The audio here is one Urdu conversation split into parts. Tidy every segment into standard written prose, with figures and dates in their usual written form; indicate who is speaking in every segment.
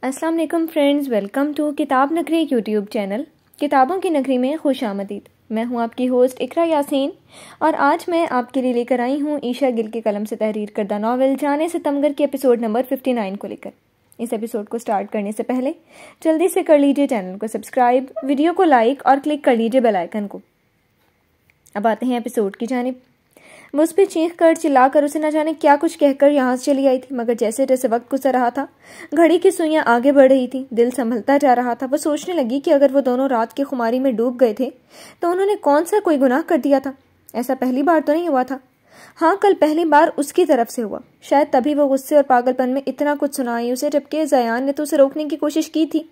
Speaker 1: السلام علیکم فرینڈز، ویلکم ٹو کتاب نگری یوٹیوب چینل۔ کتابوں کی نگری میں خوش آمدید۔ میں ہوں آپ کی ہوسٹ اقرا یاسین، اور آج میں آپ کے لیے لے کر آئی ہوں عائشہ گل کے قلم سے تحریر کردہ ناول جانے سے تمغر کے ایپیسوڈ نمبر 59 کو لے کر۔ اس ایپیسوڈ کو سٹارٹ کرنے سے پہلے جلدی سے کر لیجئے چینل کو سبسکرائب، ویڈیو کو لائک اور کلک کر لیجئے بیل آئیکن کو۔ اب آتے ہیں ایپیسوڈ کی جانب۔ وہ اس پہ چیخ کر چلا کر اسے نہ جانے کیا کچھ کہہ کر یہاں سے چلی آئی تھی، مگر جیسے جیسے وقت گزر رہا تھا گھڑی کی سوئیاں آگے بڑھ رہی تھیں، دل سنبھلتا جا رہا تھا۔ وہ سوچنے لگی کہ اگر وہ دونوں رات کی خماری میں ڈوب گئے تھے تو انہوں نے کون سا کوئی گناہ کر دیا تھا؟ ایسا پہلی بار تو نہیں ہوا تھا۔ ہاں، کل پہلی بار اس کی طرف سے ہوا، شاید تبھی وہ غصے اور پاگل پن میں اتنا کچھ سنائی اسے، جبکہ زیان نے تو اسے روکنے کی کوشش کی تھی۔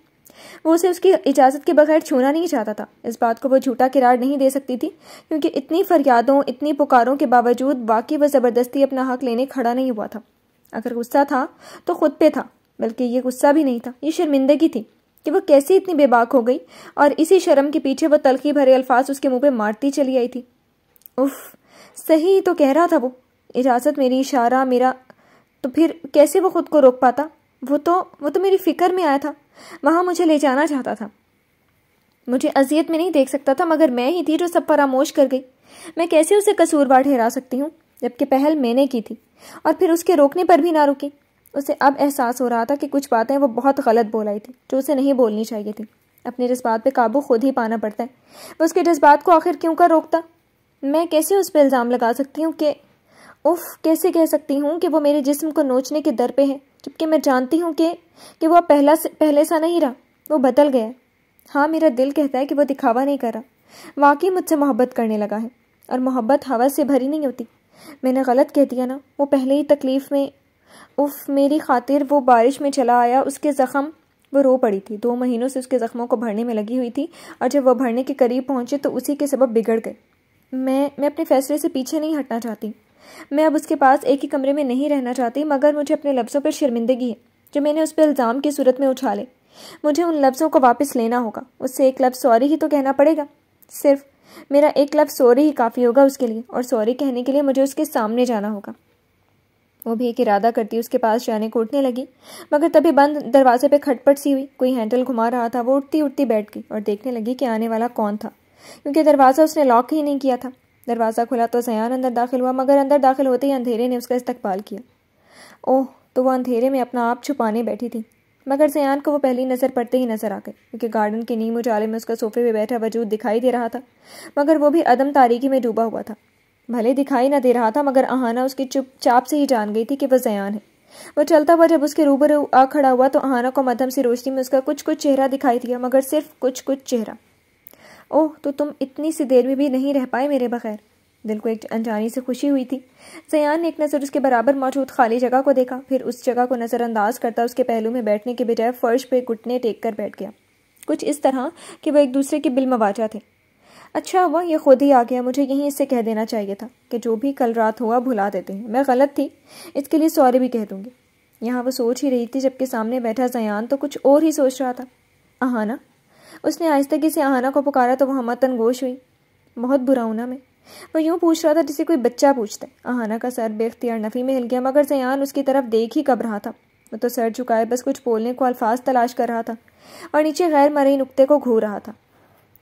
Speaker 1: وہ اسے اس کی اجازت کے بغیر چھونا نہیں چاہتا تھا۔ اس بات کو وہ جھوٹا قرار نہیں دے سکتی تھی، کیونکہ اتنی فریادوں، اتنی پکاروں کے باوجود باقی وہ زبردستی اپنا حق لینے کھڑا نہیں ہوا تھا۔ اگر غصہ تھا تو خود پہ تھا، بلکہ یہ غصہ بھی نہیں تھا، یہ شرمندگی تھی کہ وہ کیسے اتنی بے باک ہو گئی، اور اسی شرم کے پیچھے وہ تلخی بھرے الفاظ اس کے منہ پہ مارتی چلی آئی تھی۔ اف، صحیح تو کہہ رہا تھا وہ، اجازت میری، اشارہ میرا، تو پھر کیسے وہ خود کو روک پاتا؟ وہ تو میری فکر میں آیا تھا، وہاں مجھے لے جانا چاہتا تھا۔ مجھے اذیت میں نہیں دیکھ سکتا تھا، مگر میں ہی تھی جو سب فراموش کر گئی۔ میں کیسے اسے قصوروار ٹھہرا سکتی ہوں، جبکہ پہل میں نے کی تھی، اور پھر اس کے روکنے پر بھی نہ رکی۔ اسے اب احساس ہو رہا تھا کہ کچھ باتیں وہ بہت غلط بول آئی تھی، جو اسے نہیں بولنی چاہیے تھی۔ اپنے جذبات پہ قابو خود ہی پانا پڑتا ہے۔ وہ اس کے جذبات کو آخر کیوں کر روکتا؟ میں کیسے اس پہ الزام لگا سکتی ہوں کہ کیسے کہہ سکتی ہوں کہ وہ میرے جسم کو نوچنے کے در پہ ہے، جبکہ میں جانتی ہوں کہ وہ پہلے سا نہیں رہا، وہ بدل گیا ہے۔ ہاں، میرا دل کہتا ہے کہ وہ دکھاوا نہیں کر رہا، واقعی مجھ سے محبت کرنے لگا ہے، اور محبت ہوس سے بھری نہیں ہوتی۔ میں نے غلط کہہ دیا نا، وہ پہلے ہی تکلیف میں، میری خاطر وہ بارش میں چلا آیا، اس کے زخم، وہ رو پڑی تھی، 2 مہینوں سے اس کے زخموں کو بھرنے میں لگی ہوئی تھی، اور جب وہ بھرنے کے قریب پہنچے تو اسی کے سبب بگڑ گئے۔ میں اپنے فیصلے سے پیچھے نہیں ہٹنا چاہتی۔ میں اب اس کے پاس ایک ہی کمرے میں نہیں رہنا چاہتی، مگر مجھے اپنے لفظوں پر شرمندگی ہے جو میں نے اس پہ الزام کی صورت میں اچھالے۔ مجھے ان لفظوں کو واپس لینا ہوگا، اس سے ایک لفظ سوری ہی تو کہنا پڑے گا۔ صرف میرا ایک لفظ سوری ہی کافی ہوگا اس کے لیے، اور سوری کہنے کے لیے مجھے اس کے سامنے جانا ہوگا۔ وہ بھی ایک ارادہ کرتی اس کے پاس جانے کو اٹھنے لگی، مگر تبھی بند دروازے پہ کھٹپٹ سی ہوئی، کوئی ہینڈل گھما رہا تھا۔ وہ اٹھتی بیٹھ گئی اور دیکھنے لگی کہ آنے والا کون تھا، کیونکہ دروازہ اس نے لاک ہی نہیں کیا تھا۔ دروازہ کھلا تو زیان اندر داخل ہوا، مگر اندر داخل ہوتے ہی اندھیرے نے اس کا استقبال کیا۔ اوہ، تو وہ اندھیرے میں اپنا آپ چھپانے بیٹھی تھی، مگر زیان کو وہ پہلی نظر پڑتے ہی نظر آ گئی، کیونکہ گارڈن کے نیم اجالے میں اس کا صوفے پہ بیٹھا وجود دکھائی دے رہا تھا، مگر وہ بھی عدم تاریکی میں ڈوبا ہوا تھا۔ بھلے دکھائی نہ دے رہا تھا، مگر آہانہ اس کی چپ چاپ سے ہی جان گئی تھی کہ وہ زیان ہے۔ وہ چلتا ہوا جب اس کے روبرو آ کھڑا ہوا تو آہانہ کو مدھم سی روشنی میں اس کا کچھ چہرہ دکھائی دیا، مگر صرف کچھ چہرہ۔ اوہ، تو تم اتنی سی دیر میں بھی نہیں رہ پائے میرے بغیر؟ دل کو ایک انجانی سے خوشی ہوئی تھی۔ زیان نے ایک نظر اس کے برابر موجود خالی جگہ کو دیکھا، پھر اس جگہ کو نظر انداز کرتا اس کے پہلو میں بیٹھنے کے بجائے فرش پہ گھٹنے ٹیک کر بیٹھ گیا، کچھ اس طرح کہ وہ ایک دوسرے کے بالمواجہ تھے۔ اچھا ہوا یہ خود ہی آ گیا، مجھے یہیں اس سے کہہ دینا چاہیے تھا کہ جو بھی کل رات ہوا بھلا دیتے ہیں، میں غلط تھی، اس کے لیے سوری بھی کہہ دوں گی۔ یہاں وہ سوچ ہی رہی تھی، جبکہ سامنے بیٹھا زیان تو کچھ اور ہی سوچ رہا تھا۔ آہانہ، اس نے آہستگی سے آہانہ کو پکارا تو وہ ہمتن گوش ہوئی۔ بہت برا ہوں نا میں؟ وہ یوں پوچھ رہا تھا جسے کوئی بچہ پوچھتا ہے۔ آہانہ کا سر بے اختیار نفی میں ہل گیا، مگر زیان اس کی طرف دیکھ ہی کب رہا تھا۔ وہ تو سر جھکائے بس کچھ بولنے کو الفاظ تلاش کر رہا تھا، اور نیچے غیر مرئی نقطے کو گھور رہا تھا۔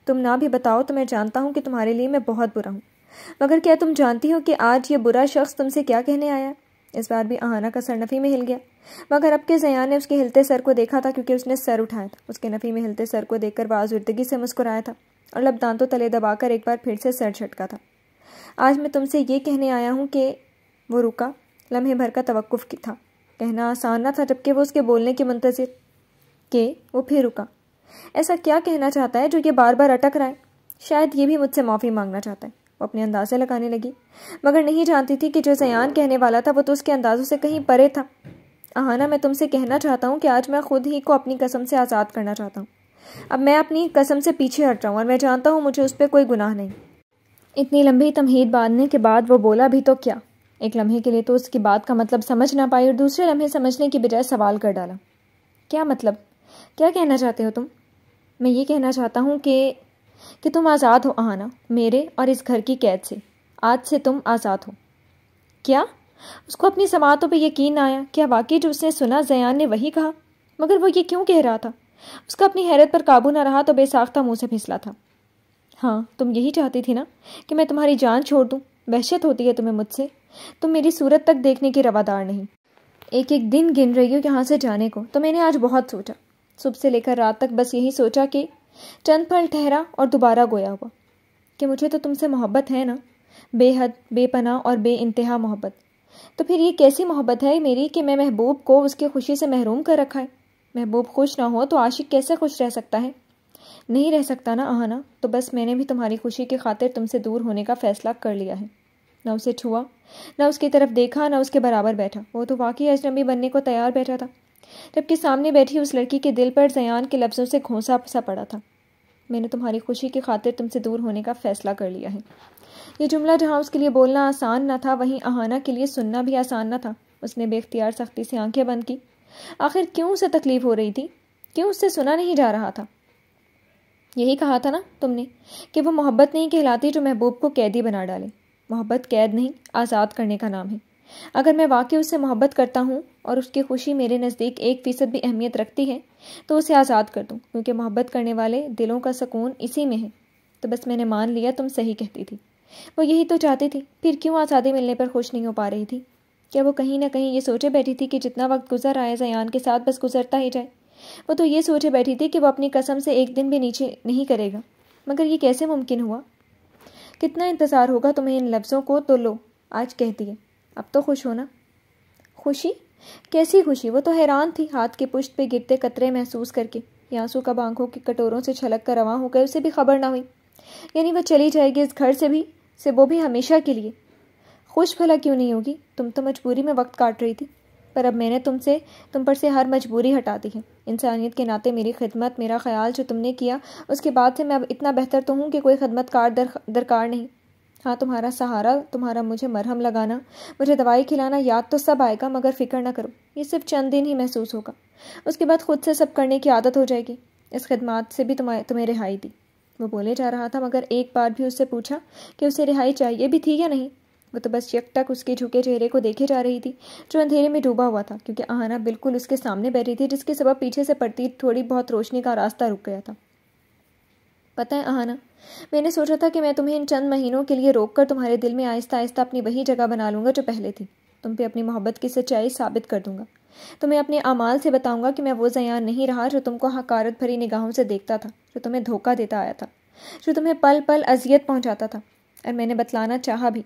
Speaker 1: تم نہ بھی بتاؤ تو میں جانتا ہوں کہ تمہارے لیے میں بہت برا ہوں، مگر کیا تم جانتی ہو کہ آج یہ برا شخص تم سے کیا کہنے آیا؟ اس بار بھی آہانہ کا سر نفی میں ہل گیا، مگر اب کے زیان نے اس کے ہلتے سر کو دیکھا تھا، کیونکہ اس نے سر اٹھایا تھا۔ اس کے نفی میں ہلتے سر کو دیکھ کر وہ آزردگی سے مسکرایا تھا، اور لب دانتوں تلے دبا کر ایک بار پھر سے سر جھٹکا تھا۔ آج میں تم سے یہ کہنے آیا ہوں کہ… وہ رکا، لمحے بھر کا توقف تھا، کہنا آسان نہ تھا جبکہ وہ اس کے بولنے کے منتظر، کہ وہ پھر رکا۔ ایسا کیا کہنا چاہتا ہے جو یہ بار بار اٹک رہا ہے؟ شاید یہ بھی مجھ سے معافی مانگنا چاہتا ہے۔ وہ اپنے اندازے لگانے لگی، مگر نہیں جانتی تھی کہ جو زیان کہنے والا تھا وہ تو اس کے اندازوں سے کہیں پرے تھا۔ آہانہ، میں تم سے کہنا چاہتا ہوں کہ آج میں خود ہی کو اپنی قسم سے آزاد کرنا چاہتا ہوں۔ اب میں اپنی قسم سے پیچھے ہٹ رہا ہوں، اور میں جانتا ہوں مجھے اس پہ کوئی گناہ نہیں۔ اتنی لمبی تمہید باندھنے کے بعد وہ بولا بھی تو کیا؟ ایک لمحے کے لیے تو اس کی بات کا مطلب سمجھ نہ پائی، اور دوسرے لمحے سمجھنے کی بجائے سوال کر ڈالا۔ کیا مطلب؟ کیا کہنا چاہتے ہو تم؟ میں یہ کہنا چاہتا ہوں کہ تم آزاد ہو آہانہ، میرے اور اس گھر کی قید سے۔ آج سے تم آزاد ہو۔ کیا؟ اس کو اپنی سماعتوں پہ یقین نہ آیا۔ کیا واقعی جو اس نے سنا زیان نے وہی کہا؟ مگر وہ یہ کیوں کہہ رہا تھا؟ اس کا اپنی حیرت پر قابو نہ رہا تو بے ساختہ منہ سے پھسلا تھا. ہاں تم یہی چاہتی تھی نا کہ میں تمہاری جان چھوڑ دوں. وحشت ہوتی ہے تمہیں مجھ سے. تم میری صورت تک دیکھنے کی روادار نہیں. ایک ایک دن گن رہی ہو یہاں سے جانے کو. تو میں نے آج بہت سوچا. صبح سے لے کر رات تک بس یہی سوچا کہ چند پل ٹھہرا اور دوبارہ گویا ہوا کہ مجھے تو تم سے محبت ہے نا. بے حد، بے پناہ اور بے انتہا محبت. تو پھر یہ کیسی محبت ہے میری کہ میں محبوب کو اس کی خوشی سے محروم کر رکھا ہے؟ محبوب خوش نہ ہو تو عاشق کیسے خوش رہ سکتا ہے؟ نہیں رہ سکتا نا آہنا. تو بس میں نے بھی تمہاری خوشی کی خاطر تم سے دور ہونے کا فیصلہ کر لیا ہے. نہ اسے چھوا، نہ اس کی طرف دیکھا، نہ اس کے برابر بیٹھا. وہ تو واقعی اجنبی بننے کو تیار بیٹھا تھا، جبکہ سامنے بیٹھی اس لڑکی کے دل پر زیان کے لفظوں سے گھونسا سا پڑا تھا. میں نے تمہاری خوشی کی خاطر تم سے دور ہونے کا فیصلہ کر لیا ہے. یہ جملہ جہاں اس کے لیے بولنا آسان نہ تھا وہیں آہنا کے لیے سننا بھی آسان نہ تھا. اس نے بے اختیار سختی سے آنکھیں بند کی. آخر کیوں اسے تکلیف ہو رہی تھی؟ کیوں اس سے سنا نہیں جا رہا تھا؟ یہی کہا تھا نا تم نے کہ وہ محبت نہیں کہلاتی جو محبوب کو قیدی بنا ڈالے. محبت قید نہیں، آزاد کرنے کا نام ہے. اگر میں واقعی اس سے محبت کرتا ہوں اور اس کی خوشی میرے نزدیک 1% بھی اہمیت رکھتی ہے تو اسے آزاد کر دوں، کیونکہ محبت کرنے والے دلوں کا سکون اسی میں ہے. تو بس میں نے مان لیا تم صحیح کہتی تھی. وہ یہی تو چاہتی تھی. پھر کیوں آزادی ملنے پر خوش نہیں ہو پا رہی تھی؟ کیا وہ کہیں نہ کہیں یہ سوچے بیٹھی تھی کہ جتنا وقت گزر آئے زیان کے ساتھ بس گزرتا ہی جائے؟ وہ تو یہ سوچے بیٹھی تھی کہ وہ اپنی قسم سے ایک دن بھی نیچے نہیں کرے گا. مگر یہ کیسے ممکن ہوا؟ کتنا انتظار ہوگا تمہیں ان لفظوں کو. تو لو آج کہتی ہے. اب تو خوش ہونا. خوشی؟ کیسی خوشی؟ وہ تو حیران تھی ہاتھ کے پشت پہ گرتے قطرے محسوس کر کے. یہ آنسو کب آنکھوں کی کٹوروں سے چھلک کر رواں ہو گئے اسے بھی خبر نہ ہوئی. یعنی وہ چلی جائے گی اس گھر سے وہ بھی ہمیشہ کے لیے. خوش بھلا کیوں نہیں ہوگی؟ تم تو مجبوری میں وقت کاٹ رہی تھی. پر اب میں نے تم پر سے ہر مجبوری ہٹا دی ہے. انسانیت کے ناطے میری خدمت، میرا خیال جو تم نے کیا اس کے بعد سے میں اب اتنا بہتر تو ہوں کہ کوئی خدمت کار درکار نہیں. ہاں تمہارا سہارا، تمہارا مجھے مرہم لگانا، مجھے دوائی کھلانا یاد تو سب آئے گا، مگر فکر نہ کرو، یہ صرف چند دن ہی محسوس ہوگا. اس کے بعد خود سے سب کرنے کی عادت ہو جائے گی. اس خدمات سے بھی تمہیں رہائی دی. وہ بولے جا رہا تھا مگر ایک بار بھی اس سے پوچھا کہ اسے رہائی چاہیے بھی تھی یا نہیں. وہ تو بس یکٹک اس کے جھکے چہرے کو دیکھے جا رہی تھی جو اندھیرے میں ڈوبا ہوا تھا، کیونکہ آہنا بالکل اس کے سامنے بیٹھی تھی جس کے سبب پیچھے سے پڑتی تھوڑی بہت روشنی کا راستہ رک گیا تھا. پتہ ہے آہنا، میں نے سوچا تھا کہ میں تمہیں ان چند مہینوں کے لیے روک کر تمہارے دل میں آہستہ آہستہ اپنی وہی جگہ بنا لوں گا جو پہلے تھی. تم پہ اپنی محبت کی سچائی ثابت کر دوں گا. تمہیں اپنے اعمال سے بتاؤں گا کہ میں وہ زیان نہیں رہا جو تم کو حقارت بھری نگاہوں سے دیکھتا تھا، جو تمہیں دھوکہ دیتا آیا تھا، جو تمہیں پل پل اذیت پہنچاتا تھا. اور میں نے بتلانا چاہا بھی،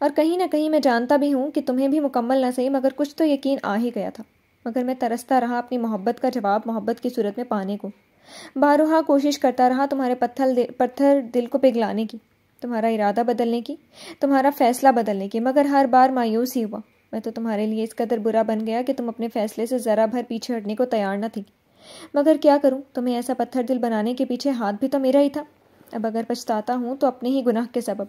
Speaker 1: اور کہیں نہ کہیں میں جانتا بھی ہوں کہ تمہیں بھی مکمل نہ صحیح مگر کچھ تو یقین آ ہی گیا تھا. مگر میں ترستا رہا اپنی محبت کا جواب محبت کی صورت میں پانے کو. بارہا کوشش کرتا رہا تمہارے پتھر دل کو پگھلانے کی، تمہارا ارادہ بدلنے کی، تمہارا فیصلہ بدلنے کی، مگر ہر بار مایوس ہی ہوا. میں تو تمہارے لیے اس قدر برا بن گیا کہ تم اپنے فیصلے سے ذرا بھر پیچھے ہٹنے کو تیار نہ تھی. مگر کیا کروں، تمہیں ایسا پتھر دل بنانے کے پیچھے ہاتھ بھی تو میرا ہی تھا. اب اگر پچھتاتا ہوں تو اپنے ہی گناہ کے سبب،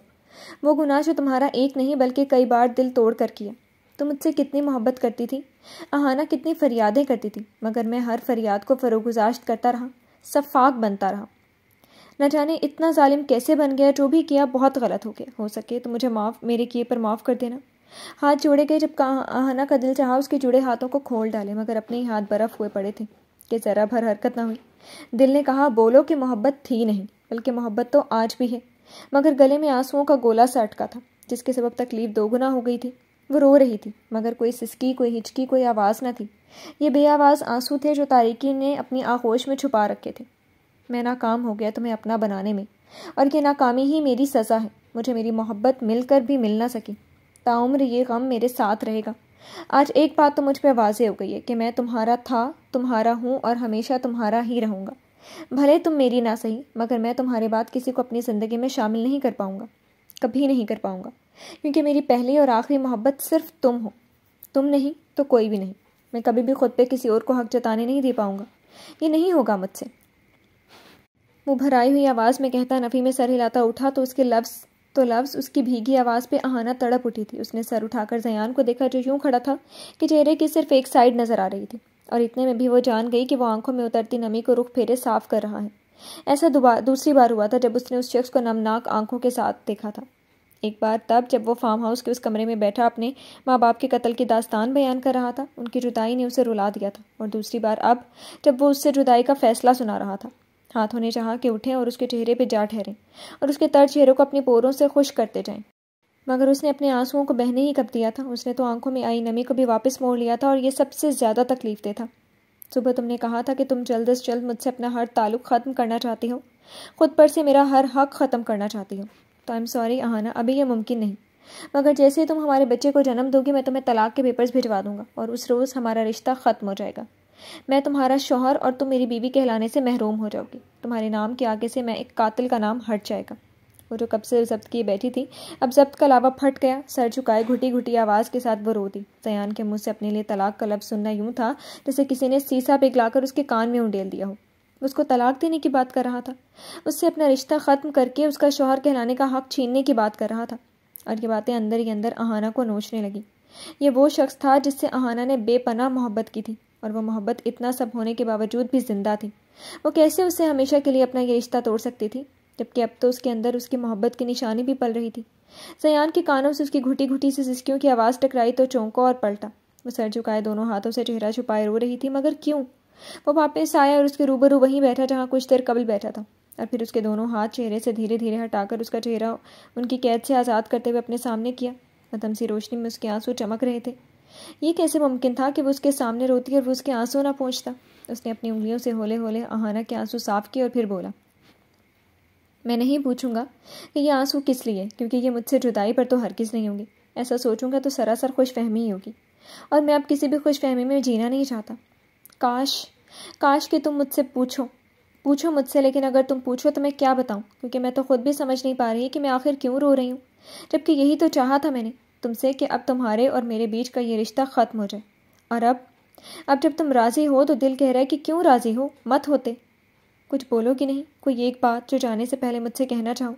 Speaker 1: وہ گناہ جو تمہارا ایک نہیں بلکہ کئی بار دل توڑ کر کیا. تم مجھ سے کتنی محبت کرتی تھی آہانہ، کتنی فریادیں کرتی تھی، مگر میں ہر فریاد کو فروگزاشت کرتا رہا، صفاق بنتا رہا. نہ جانے اتنا ظالم کیسے بن گیا. جو بھی کیا بہت غلط ہو گیا. ہو سکے تو مجھے میرے کیے پر معاف کر دینا. ہاتھ جوڑے گئے. جب آہانہ کا دل چاہا اس کے جڑے ہاتھوں کو کھول ڈالے، مگر اپنے ہی ہاتھ برف ہوئے پڑے تھے کہ ذرا بھر حرکت نہ ہوئی. دل نے کہا بولو کہ محبت تھی نہیں، بلکہ محبت تو آج بھی ہے. مگر گلے میں آنسوؤں کا گولا سا اٹکا تھا جس کے سبب تکلیف دوگنا ہو گئی تھی. وہ رو رہی تھی مگر کوئی سسکی، کوئی ہچکی، کوئی آواز نہ تھی. یہ بے آواز آنسو تھے جو تاریکی نے اپنی آغوش میں چھپا رکھے تھے. میں ناکام ہو گیا تمہیں اپنا بنانے میں، اور یہ ناکامی ہی میری سزا ہے. مجھے میری محبت مل کر بھی مل نہ سکی. تاعمر یہ غم میرے ساتھ رہے گا. آج ایک بات تو مجھ پہ واضح ہو گئی ہے کہ میں تمہارا تھا، تمہارا ہوں اور ہمیشہ تمہارا ہی رہوں گا. بھلے تم میری نہ سہی، مگر میں تمہارے بعد کسی کو اپنی زندگی میں شامل نہیں کر پاؤں گا. کبھی نہیں کر پاؤں گا، کیونکہ میری پہلی اور آخری محبت صرف تم ہو. تم نہیں تو کوئی بھی نہیں. میں کبھی بھی خود پہ کسی اور کو حق جتانے نہیں دے پاؤں گا. یہ نہیں ہوگا مجھ سے. وہ بھرائی ہوئی آواز میں کہتا نفی میں سر ہلاتا اٹھا تو اس کے لفظ اس کی بھیگی آواز پہ آہانہ تڑپ اٹھی تھی. اس نے سر اٹھا کر زیان کو دیکھا جو یوں کھڑا تھا کہ چہرے کی صرف ایک سائڈ نظر آ رہی تھی، اور اتنے میں بھی وہ جان گئی کہ وہ آنکھوں میں اترتی نمی کو رخ پھیرے صاف کر رہا ہے. ایسا دوسری بار ہوا تھا جب اس نے اس شخص کو نمناک آنکھوں کے ساتھ دیکھا تھا. ایک بار تب جب وہ فارم ہاؤس کے اس کمرے میں بیٹھا اپنے ماں باپ کے قتل کی داستان بیان کر رہا تھا، ان کی جدائی نے اسے رلا دیا تھا، اور دوسری بار اب جب وہ اس سے جدائی کا فیصلہ سنا رہا تھا۔ ہاتھوں نے چاہا کہ اٹھیں اور اس کے چہرے پہ جا ٹھہریں اور اس کے تر چہروں کو اپنی پوروں سے خشک کرتے جائیں، مگر اس نے اپنے آنسوؤں کو بہنے ہی کب دیا تھا۔ اس نے تو آنکھوں میں آئی نمی کو بھی واپس موڑ لیا تھا، اور یہ سب سے زیادہ تکلیف دہ تھا۔ صبح تم نے کہا تھا کہ تم جلد از جلد مجھ سے اپنا ہر تعلق ختم کرنا چاہتی ہو، خود پر سے میرا ہر حق ختم کرنا چاہتی ہو۔ تو آئی ایم سوری اہانا، ابھی یہ ممکن نہیں، مگر جیسے ہی تم ہمارے بچے کو جنم دو گی میں تمہیں طلاق کے پیپرز بھجوا دوں گا، اور اس روز ہمارا رشتہ ختم ہو جائے گا۔ میں تمہارا شوہر اور تم میری بیوی کہلانے سے محروم ہو جاؤ گی۔ تمہارے نام کے آگے سے میں ایک قاتل کا نام ہٹ جائے گا۔ وہ جو کب سے ضبط کیے بیٹھی تھی اب ضبط کا لاوا پھٹ گیا، سر جھکائے گھٹی گھٹی آواز کے ساتھ وہ رو دی۔ زیان کے منہ سے اپنے لیے طلاق کا لفظ سننا یوں تھا جیسے کسی نے سیسا پگھلا کر اس کے کان میں انڈیل دیا ہو۔ اس کو طلاق دینے کی بات کر رہا تھا، اس سے اپنا رشتہ ختم کر کے اس کا شوہر کہلانے کا حق چھیننے کی بات کر رہا تھا، اور یہ باتیں اندر ہی اندر اہانا کو نوچنے لگی۔ یہ وہ شخص تھا جس سے اہانا نے بے پناہ محبت کی تھی، اور وہ محبت اتنا سب ہونے کے باوجود بھی زندہ تھی۔ وہ کیسے اس سے ہمیشہ کے لیے اپنا یہ رشتہ توڑ سکتی تھی، جبکہ اب تو اس کے اندر اس کی محبت کی نشانی بھی پل رہی تھی۔ زیان کے کانوں سے اس کی گھٹی گھٹی سے سسکیوں کی آواز ٹکرائی تو چونکا اور پلٹا۔ وہ سر جھکائے دونوں ہاتھوں سے چہرہ چھپائے رو رہی تھی، مگر کیوں؟ وہ واپس آیا اور اس کے روبرو وہیں بیٹھا جہاں کچھ دیر قبل بیٹھا تھا، اور پھر اس کے دونوں ہاتھ چہرے سے دھیرے دھیرے ہٹا کر اس کا چہرہ ان کی قید سے آزاد کرتے ہوئے اپنے سامنے کیا۔ مدھم سی روشنی میں اس کے آنسو چمک رہے تھے۔ یہ کیسے ممکن تھا کہ وہ اس کے سامنے روتی اور وہ اس کے آنسو نہ پہنچتا؟ اس نے اپنی انگلیوں سے ہولے ہولے اہانا کے آنسو صاف کیے اور پھر بولا، میں نہیں پوچھوں گا کہ یہ آنسو کس لیے، کیونکہ یہ مجھ سے جدائی پر تو ہرگز نہیں ہوں گی۔ ایسا سوچوں گا تو سراسر خوش فہمی ہی ہوگی، اور میں اب کسی بھی خوش فہمی میں جینا نہیں چاہتا۔ کاش کہ تم مجھ سے پوچھو مجھ سے، لیکن اگر تم پوچھو تو میں کیا بتاؤں، کیونکہ میں تو خود بھی سمجھ نہیں پا رہی کہ میں آخر کیوں رو رہی ہوں، جبکہ یہی تو چاہا تھا میں نے تم سے کہ اب تمہارے اور میرے بیچ کا یہ رشتہ ختم ہو جائے۔ اور اب جب تم راضی ہو تو دل کہہ رہا ہے کہ کیوں راضی ہو، مت ہوتے۔ کچھ بولو کہ نہیں، کوئی ایک بات جو جانے سے پہلے مجھ سے کہنا چاہو،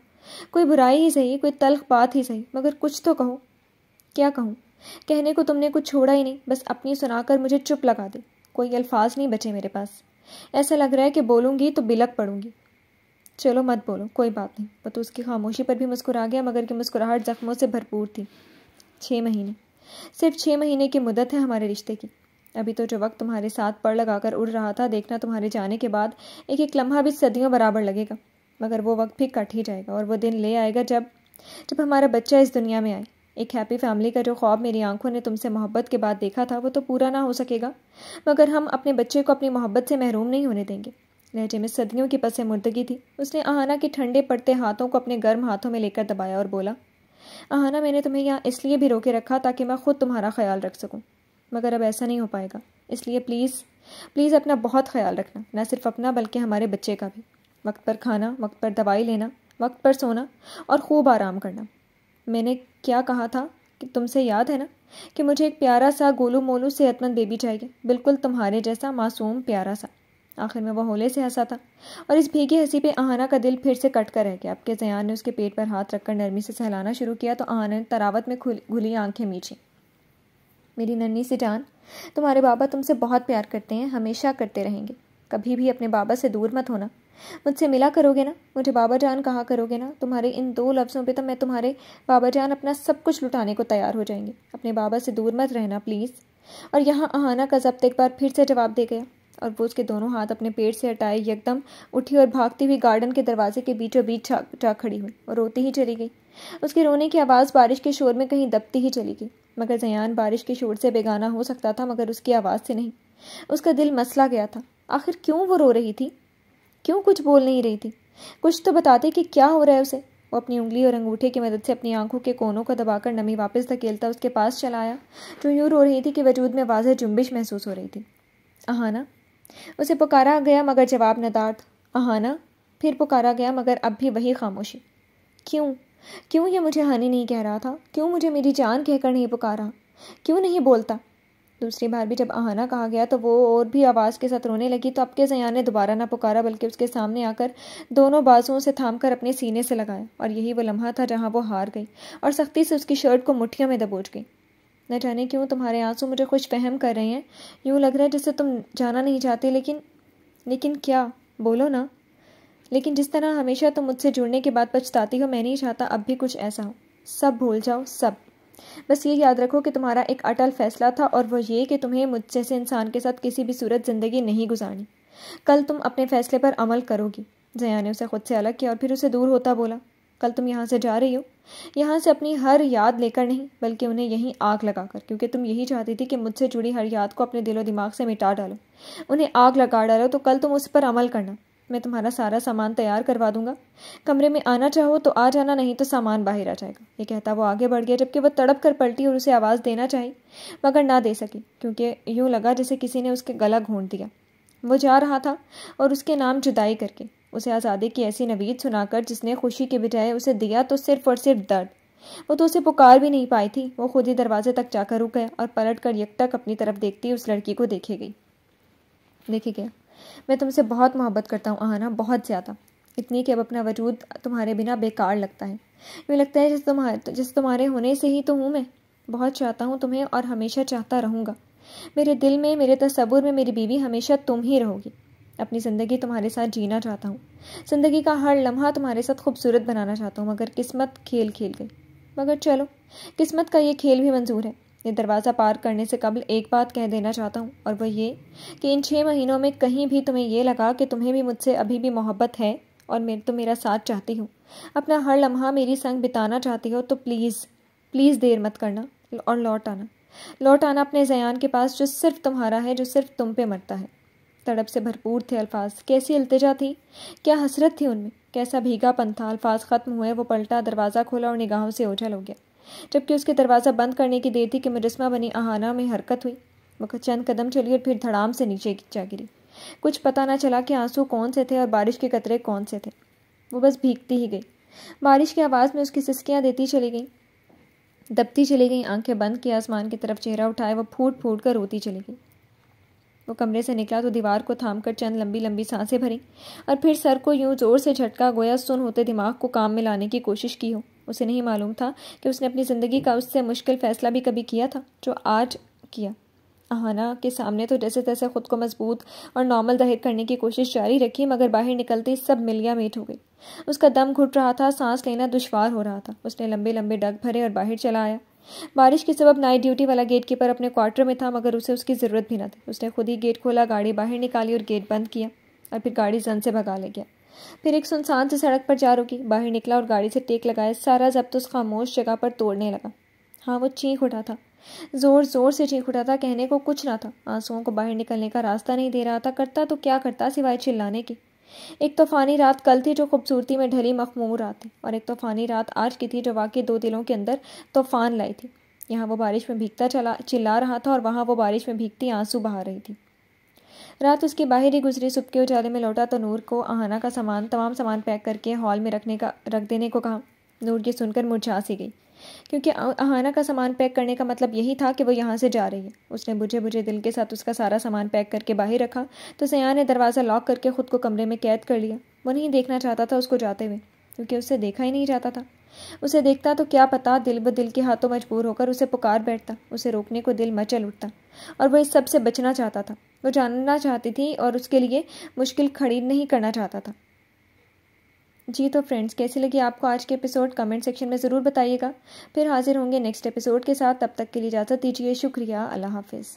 Speaker 1: کوئی برائی ہی صحیح، کوئی تلخ بات ہی صحیح، مگر کچھ تو کہو۔ کیا کہوں؟ کہنے کو تم نے کچھ چھوڑا ہی نہیں، بس اپنی سنا کر مجھے چپ لگا دی۔ کوئی الفاظ نہیں بچے میرے پاس، ایسا لگ رہا ہے کہ بولوں گی تو بلک پڑوں گی۔ چلو مت بولو، کوئی بات نہیں۔ وہ تو اس کی خاموشی پر بھی مسکرا گیا، مگر کہ مسکراہٹ زخموں سے بھرپور تھی۔ 6 مہینے، صرف 6 مہینے کی مدت ہے ہمارے رشتے کی۔ ابھی تو جو وقت تمہارے ساتھ پڑ لگا کر اڑ رہا تھا، دیکھنا تمہارے جانے کے بعد ایک ایک لمحہ بھی صدیوں برابر لگے گا، مگر وہ وقت بھی کٹ ہی جائے گا، اور وہ دن لے آئے گا جب ہمارا بچہ اس دنیا میں آئے۔ ایک ہیپی فیملی کا جو خواب میری آنکھوں نے تم سے محبت کے بعد دیکھا تھا وہ تو پورا نہ ہو سکے گا، مگر ہم اپنے بچے کو اپنی محبت سے محروم نہیں ہونے دیں گے۔ لہجے میں صدیوں کی پس مردگی تھی۔ اس نے اہانا کے ٹھنڈے پڑتے ہاتھوں کو اپنے گرم ہاتھوں میں لے کر دبایا اور بولا، اہانا میں نے تمہیں یہاں اس لیے بھی روکے رکھا تاکہ میں خود تمہارا خیال رکھ سکوں، مگر اب ایسا نہیں ہو پائے گا، اس لیے پلیز اپنا بہت خیال رکھنا، نہ صرف اپنا بلکہ ہمارے بچے کا بھی۔ وقت پر کھانا، وقت پر دوائی لینا، وقت پر سونا اور خوب آرام کرنا۔ میں نے کیا کہا تھا کہ تم سے یاد ہے نا کہ مجھے ایک پیارا سا گولو مولو صحت مند بیبی چاہیے، بالکل تمہارے جیسا معصوم پیارا سا۔ آخر میں وہ ہولے سے ہنسا تھا، اور اس بھیگی ہنسی پہ اہانا کا دل پھر سے کٹ کر رہ گیا۔ اب کہ زیان نے اس کے پیٹ پر ہاتھ رکھ کر نرمی سے سہلانا شروع کیا تو اہانا نے طراوت میں گھلی آنکھیں میچیں۔ میری ننھی سی جان، تمہارے بابا تم سے بہت پیار کرتے ہیں، ہمیشہ کرتے رہیں گے، کبھی بھی اپنے بابا سے دور مت ہونا۔ مجھ سے ملا کرو گے نا، مجھے بابا جان کہا کرو گے نا، تمہارے ان 2 لفظوں پہ تو میں تمہارے بابا جان اپنا سب کچھ لٹانے کو تیار ہو جائیں گے۔ اپنے بابا سے دور مت رہنا پلیز۔ اور یہاں اہانا کا ضبط ایک بار پھر سے جواب دے گیا، اور وہ اس کے دونوں ہاتھ اپنے پیٹ سے ہٹائے یکدم اٹھی اور بھاگتی ہوئی گارڈن کے دروازے کے بیچوں بیچ جا کھڑی ہوئی اور روتی ہی چلی گئی۔ اس کے رونے کی آواز بارش کے شور میں کہیں دبتی ہی چلی گئی، مگر زیان بارش کے شور سے بیگانہ ہو سکتا تھا مگر اس کی آواز سے نہیں۔ اس کا دل مسلا گیا تھا، آخر کیوں وہ رو رہی تھی، کیوں کچھ بول نہیں رہی تھی؟ کچھ تو بتاتے کہ کیا ہو رہا ہے اسے۔ وہ اپنی انگلی اور انگوٹھے کی مدد سے اپنی آنکھوں کے کونوں کو دبا کر نمی واپس دھکیلتا اس کے پاس چلا آیا، جو یوں رو رہی تھی کہ وجود میں واضح جنبش محسوس ہو رہی تھی۔ اہانا، اسے پکارا گیا مگر جواب ندار تھا۔ اہانا، پھر پکارا گیا مگر اب بھی وہی خاموشی۔ کیوں یہ مجھے ہانی نہیں کہہ رہا تھا؟ کیوں مجھے میری جان کہہ کر نہیں پکارا؟ کیوں نہیں بولتا؟ دوسری بار بھی جب اہانا کہا گیا تو وہ اور بھی آواز کے ساتھ رونے لگی، تو اب کے زیان نے دوبارہ نہ پکارا بلکہ اس کے سامنے آ کر دونوں بازوؤں سے تھام کر اپنے سینے سے لگایا، اور یہی وہ لمحہ تھا جہاں وہ ہار گئی اور سختی سے اس کی شرٹ کو مٹھیوں میں دبوچ گئی۔ نہ جانے کیوں تمہارے آنسو مجھے خوش فہم کر رہے ہیں، یوں لگ رہا ہے جیسے تم جانا نہیں چاہتے، لیکن کیا؟ بولو نا۔ لیکن جس طرح ہمیشہ تم مجھ سے جڑنے کے بعد پچھتاتی ہو، میں نہیں چاہتا اب بھی کچھ ایسا ہو۔ سب بھول جاؤ، سب۔ بس یہ یاد رکھو کہ تمہارا ایک اٹل فیصلہ تھا، اور وہ یہ کہ تمہیں مجھ جیسے انسان کے ساتھ کسی بھی صورت زندگی نہیں گزارنی۔ کل تم اپنے فیصلے پر عمل کرو گی۔ زیا نے اسے خود سے الگ کیا اور پھر اسے دور ہوتا بولا، کل تم یہاں سے جا رہی ہو، یہاں سے اپنی ہر یاد لے کر نہیں، بلکہ انہیں یہیں آگ لگا کر، کیونکہ تم یہی چاہتی تھی کہ مجھ سے جڑی ہر یاد کو اپنے دل و دماغ سے مٹا ڈالو، انہیں آگ لگا ڈالو۔ تو کل تم اس پر عمل کرنا، میں تمہارا سارا سامان تیار کروا دوں گا، کمرے میں آنا چاہو تو آ جانا، نہیں تو سامان باہر آ جائے گا۔ یہ کہتا وہ آگے بڑھ گیا، جبکہ وہ تڑپ کر پلٹی اور اسے آواز دینا چاہی، مگر نہ دے سکی، کیونکہ یوں لگا جیسے کسی نے اس کے گلا گھونٹ دیا۔ وہ جا رہا تھا اور اس کے نام جدائی کر کے، اسے آزادی کی ایسی نوید سنا کر جس نے خوشی کے بجائے اسے دیا تو صرف اور صرف درد۔ وہ تو اسے پکار بھی نہیں پائی تھی، وہ خود ہی دروازے تک جا کر رک گیا اور پلٹ کر یکٹک اپنی طرف دیکھتی اس لڑکی کو دیکھے گیا، میں تم سے بہت محبت کرتا ہوں آہنا، بہت زیادہ، اتنی کہ اب اپنا وجود تمہارے بنا بیکار لگتا ہے، یوں لگتا ہے جس تمہارے ہونے سے ہی تو ہوں میں۔ بہت چاہتا ہوں تمہیں اور ہمیشہ چاہتا رہوں گا، میرے دل میں، میرے تصور میں میری بیوی ہمیشہ تم ہی رہو گی۔ اپنی زندگی تمہارے ساتھ جینا چاہتا ہوں، زندگی کا ہر لمحہ تمہارے ساتھ خوبصورت بنانا چاہتا ہوں، مگر قسمت کھیل کھیل گئی۔ مگر چلو، قسمت کا یہ کھیل بھی منظور ہے۔ یہ دروازہ پار کرنے سے قبل ایک بات کہہ دینا چاہتا ہوں، اور وہ یہ کہ ان 6 مہینوں میں کہیں بھی تمہیں یہ لگا کہ تمہیں بھی مجھ سے ابھی بھی محبت ہے اور تم میرا ساتھ چاہتی ہو، اپنا ہر لمحہ میری سنگ بتانا چاہتی ہو، تو پلیز دیر مت کرنا اور لوٹ آنا اپنے زیان کے پاس، جو صرف تمہارا ہے، جو صرف تم پہ مرتا ہے۔ تڑپ سے بھرپور تھے الفاظ، کیسی التجا تھی، کیا حسرت تھی ان میں، کیسا بھیگا پن تھا۔ الفاظ ختم ہوئے، وہ پلٹا، دروازہ کھولا اور نگاہوں سے اوجھل ہو گیا، جبکہ اس کے دروازہ بند کرنے کی دیر تھی کہ مجسمہ بنی آہانہ میں حرکت ہوئی۔ وہ چند قدم چلی اور پھر دھڑام سے نیچے جا گری۔ کچھ پتہ نہ چلا کہ آنسو کون سے تھے اور بارش کے قطرے کون سے تھے، وہ بس بھیگتی ہی گئی۔ بارش کی آواز میں اس کی سسکیاں دیتی چلی گئیں، دبتی چلی گئیں، آنکھیں بند کی آسمان کی طرف چہرہ اٹھائے وہ پھوٹ پھوٹ کر روتی چلی گئی۔ وہ کمرے سے نکلا تو دیوار کو تھام کر چند لمبی لمبی سانسیں بھریں اور پھر سر کو یوں زور سے جھٹکا، گویا سن ہوتے دماغ کو کام میں لانے کی کوشش کی ہو۔ اسے نہیں معلوم تھا کہ اس نے اپنی زندگی کا اس سے مشکل فیصلہ بھی کبھی کیا تھا جو آج کیا۔ آہانہ کے سامنے تو جیسے تیسے خود کو مضبوط اور نارمل ظاہر کرنے کی کوشش جاری رکھی، مگر باہر نکلتے ہی سب ملیا میٹ ہو گئی۔ اس کا دم گھٹ رہا تھا، سانس لینا دشوار ہو رہا تھا۔ اس نے لمبے لمبے ڈگ بھرے اور باہر چلا آیا۔ بارش کے سبب نائٹ ڈیوٹی والا گیٹ کیپر اپنے کوارٹر میں تھا، مگر اسے اس کی ضرورت بھی نہ تھی۔ اس نے خود ہی گیٹ کھولا، گاڑی باہر نکالی اور گیٹ بند کیا، اور پھر گاڑی زن سے بھگا لے گیا۔ پھر ایک سنسان سے سڑک پر جا رکی، باہر نکلا اور گاڑی سے ٹیک لگائے سارا ضبط اس خاموش جگہ پر توڑنے لگا۔ ہاں، وہ چینخ اٹھا تھا، زور زور سے چینخ اٹھا تھا، کہنے کو کچھ نہ تھا، آنسوؤں کو باہر نکلنے کا راستہ نہیں دے رہا تھا۔ کرتا تو کیا کرتا سوائے چلانے کے۔ ایک طوفانی رات کل تھی جو خوبصورتی میں ڈھلی مخمور رات تھی، اور ایک طوفانی رات آج کی تھی جو واقعی دو دلوں کے اندر طوفان لائی تھی۔ یہاں وہ بارش میں بھیگتا چلا رہا تھا اور وہاں وہ بارش میں بھیگتی آنسو بہا رہی تھی۔ رات اس کی باہر ہی گزری۔ صبح کے اجالے میں لوٹا تو نور کو آہانہ کا تمام سامان پیک کر کے ہال میں رکھ دینے کو کہا۔ نور یہ سن کر مرجھا سی گئی، کیونکہ آہانہ کا سامان پیک کرنے کا مطلب یہی تھا کہ وہ یہاں سے جا رہی ہے۔ اس نے بجھے دل کے ساتھ اس کا سارا سامان پیک کر کے باہر رکھا تو زیا نے دروازہ لاک کر کے خود کو کمرے میں قید کر لیا۔ وہ نہیں دیکھنا چاہتا تھا اس کو جاتے ہوئے، کیونکہ اس سے دیکھا ہی نہیں جاتا تھا۔ اسے دیکھتا تو کیا پتا دل بدل کے ہاتھوں مجبور ہو کر اسے پکار بیٹھتا، اسے روکنے کو دل مچل اٹھتا، اور وہ اس سب سے بچنا چاہتا تھا۔ وہ جاننا چاہتی تھی اور اس کے لیے مشکل کھڑی نہیں کرنا چاہتا تھا۔ جی تو فرینڈز، کیسی لگی آپ کو آج کے ایپیسوڈ؟ کمنٹ سیکشن میں ضرور بتائیے گا۔ پھر حاضر ہوں گے نیکسٹ ایپیسوڈ کے ساتھ، تب تک کے لیے اجازت دیجیے۔ شکریہ، اللہ حافظ۔